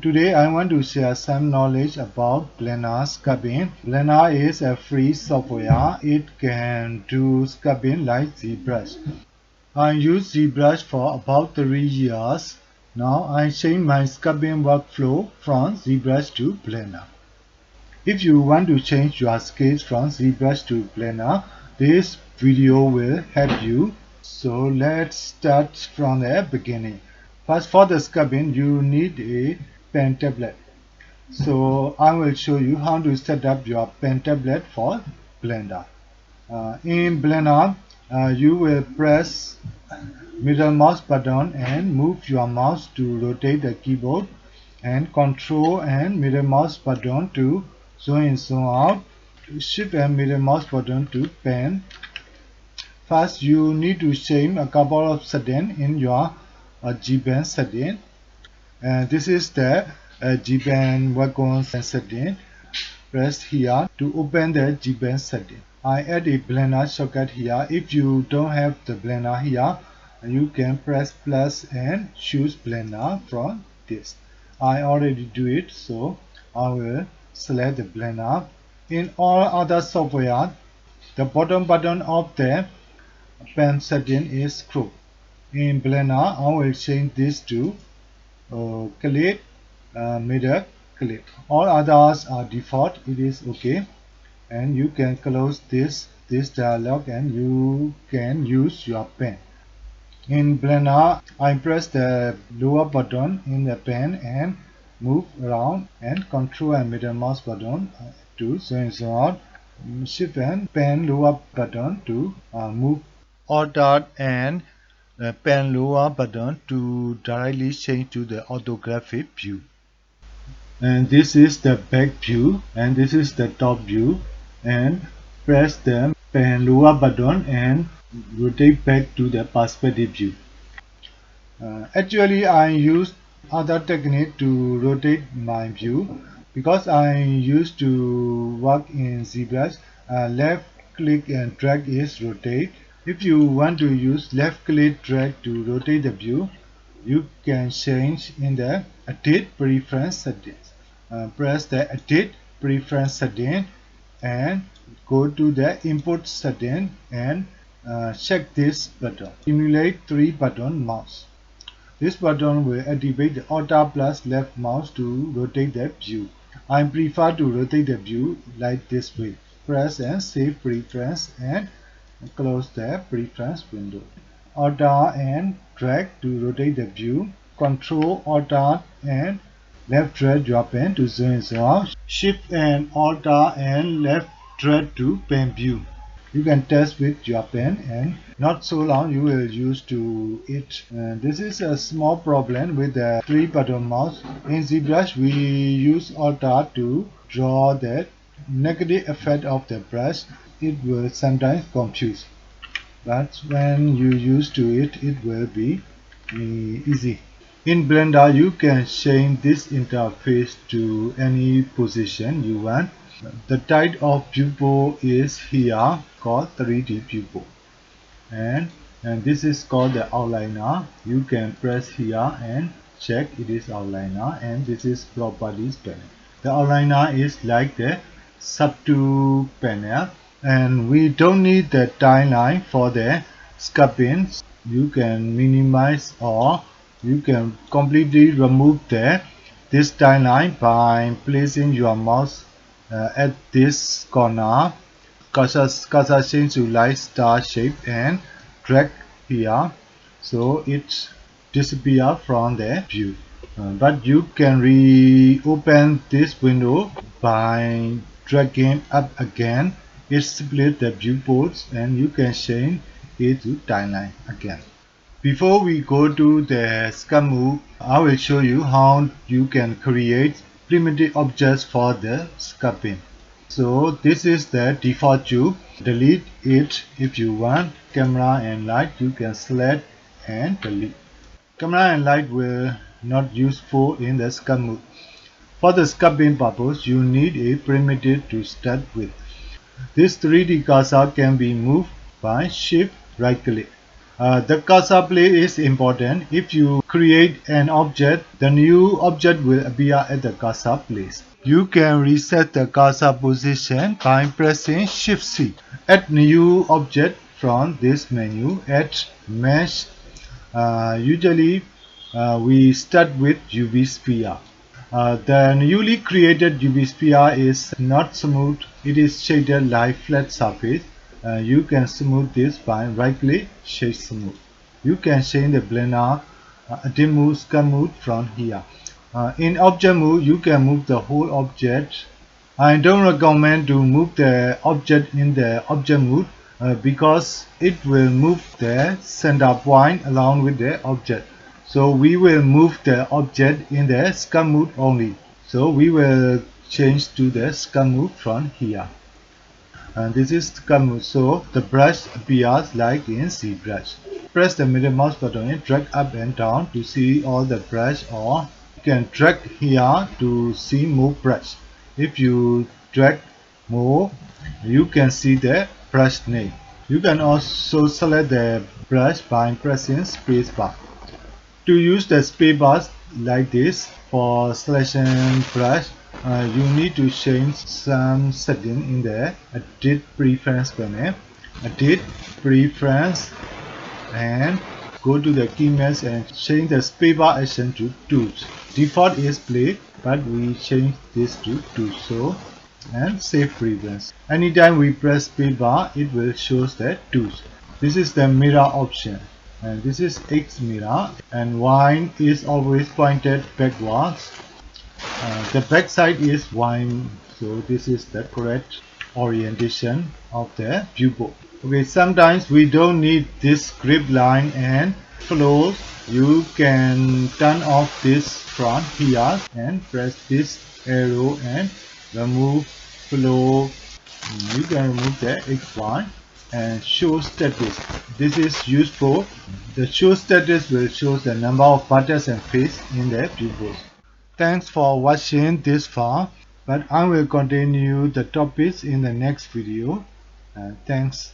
Today I want to share some knowledge about Blender Sculpting. Blender is a free software. It can do sculpting like Zbrush. I use Zbrush for about 3 years. Now I change my sculpting workflow from Zbrush to Blender. If you want to change your sketch from Zbrush to Blender, this video will help you. So let's start from the beginning. First, for the sculpting, you need a pen tablet. So I will show you how to set up your pen tablet for Blender. In Blender, you will press middle mouse button and move your mouse to rotate the keyboard, and control and middle mouse button to zoom in, zoom out, shift and middle mouse button to pen. First, you need to change a couple of settings in your G-Pen setting. And this is the G-Pen Wacom setting. Press here to open the G-Pen setting. I add a Blender shortcut here. If you don't have the Blender here, you can press plus and choose Blender from this. I already do it, so I will select the Blender. In all other software, the bottom button of the pen setting is crooked. In Blender, I will change this to click, middle click. All others are default. It is okay, and you can close this dialog and you can use your pen. In Blender, I press the lower button in the pen and move around, and control and middle mouse button to zoom out, shift and pen lower button to move, alt and pen lower button to directly change to the orthographic view. And this is the back view, and this is the top view, and press the pen lower button and rotate back to the perspective view. Actually, I use other technique to rotate my view because I used to work in Zbrush. Left click and drag is rotate. If you want to use left click drag to rotate the view, you can change in the edit preference settings. Press the edit preference setting and go to the input setting and check this button. Simulate 3 button mouse. This button will activate the Alt plus left mouse to rotate the view. I prefer to rotate the view like this way. Press and save preference and close the preference window. Alt and drag to rotate the view. Control Alt and left drag your pen to zoom out. Shift and Alt and left drag to pen view. You can test with your pen, and not so long you will use to it. This is a small problem with the 3 button mouse. In Zbrush we use Alt to draw the negative effect of the brush. It will sometimes confuse, but when you use to it, it will be easy. In Blender, you can change this interface to any position you want. The type of viewport is here called 3D viewport, and this is called the outliner. You can press here and check it is outliner, and this is properties panel. The outliner is like the subtool panel, and we don't need the timeline for the sculpting. You can minimize or you can completely remove this timeline by placing your mouse at this corner, cursor change to light star shape and drag here, so it disappear from the view. But you can reopen this window by dragging up again. It split the viewports and you can change it to timeline again. Before we go to the sculpt move, I will show you how you can create primitive objects for the sculpting. So this is the default tube. Delete it if you want. Camera and light, you can select and delete. Camera and light will not useful in the sculpt mode. For the sculpting purpose, you need a primitive to start with. This 3D cursor can be moved by shift right click. The cursor place is important. If you create an object, the new object will appear at the cursor place. You can reset the cursor position by pressing Shift C. Add new object from this menu. Add mesh. Usually we start with UV sphere. The newly created UV sphere is not smooth. It is shaded like flat surface. You can smooth this by right-click, Shade Smooth. You can change the blender, dim mode, scan mode from here. In object mode, you can move the whole object. I don't recommend to move the object in the object mode because it will move the center point along with the object. So we will move the object in the scan mode only. So we will change to the scan mode from here. And this is scan mode. So the brush appears like in Zbrush. Press the middle mouse button and drag up and down to see all the brush, or you can drag here to see more brush. If you drag more, you can see the brush name. You can also select the brush by pressing spacebar. To use the spacebar like this for selection brush, you need to change some setting in the Edit Preference panel. Edit Preference and go to the key mesh and change the spacebar action to tools. Default is play, but we change this to tools. So and save preference. Anytime we press spacebar, it will show the tools. This is the mirror option, and this is X mirror, and Y is always pointed backwards. The back side is Y, so this is the correct orientation of the viewport. Okay, sometimes we don't need this grip line and flows. You can turn off this from here and press this arrow and remove flow. You can remove the X1 and show status. This is useful. The show status will show the number of buttons and face in the viewport. Thanks for watching this far, but I will continue the topics in the next video. Thanks.